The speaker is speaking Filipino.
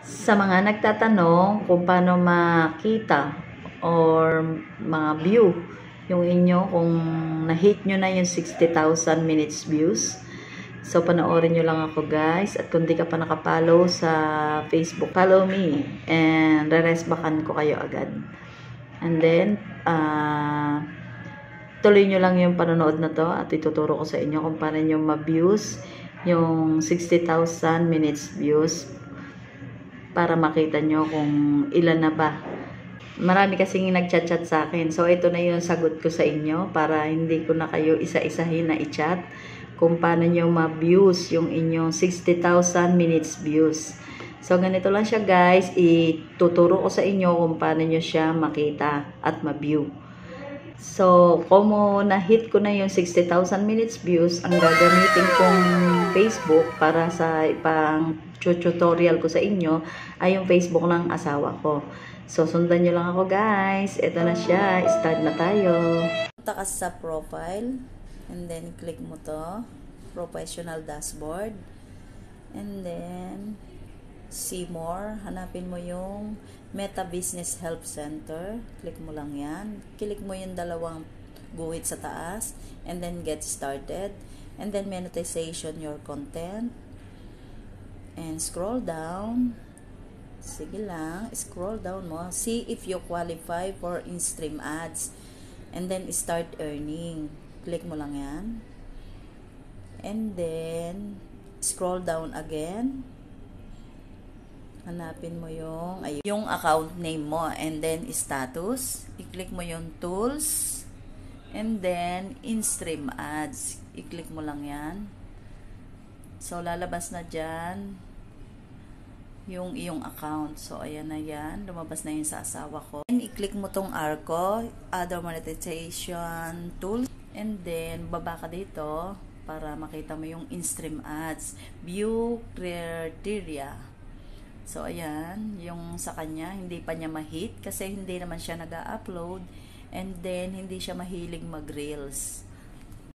Sa mga nagtatanong kung paano makita or mga view yung inyo kung na-hit nyo na yung 60,000 minutes views. So, panoorin nyo lang ako guys. At kung di ka pa nakapollow sa Facebook, follow me and re-resbackan ko kayo agad. And then, tuloy nyo lang yung panonood na to at ituturo ko sa inyo kung paano nyo ma-views yung 60,000 minutes views para makita nyo kung ilan na ba. Marami kasing nagchat-chat sa akin. So, ito na yung sagot ko sa inyo para hindi ko na kayo isa-isahin na i-chat kung paano nyo ma-views yung inyong 60,000 minutes views. So, ganito lang siya guys. Ituturo ko sa inyo kung paano nyo siya makita at ma-view. So, kung na-hit ko na yung 60,000 minutes views, ang gagamitin kong Facebook para sa ipang tutorial ko sa inyo ay yung Facebook ng asawa ko. So, sundan nyo lang ako guys. Ito na siya. Start na tayo. Punta ka sa profile and then click mo to. Professional dashboard. And then see more. Hanapin mo yung Meta Business Help Center. Click mo lang yan. Click mo yung dalawang guhit sa taas. And then get started. And then monetization your content. And scroll down. Sige lang. Scroll down mo. See if you qualify for in-stream ads. And then start earning. Click mo lang yan. And then scroll down again. Hanapin mo yung account name mo and then status. I-click mo yung tools and then in-stream ads. I-click mo lang yan. So, lalabas na dyan yung iyong account. So, ayan na yan. Lumabas na yun sa asawa ko. And i-click mo tong ARCO, Other Monetization Tool. And then, baba ka dito para makita mo yung in-stream ads. View criteria. So, ayan, yung sa kanya, hindi pa niya ma-hit kasi hindi naman siya nag-upload and then hindi siya mahilig mag-reels.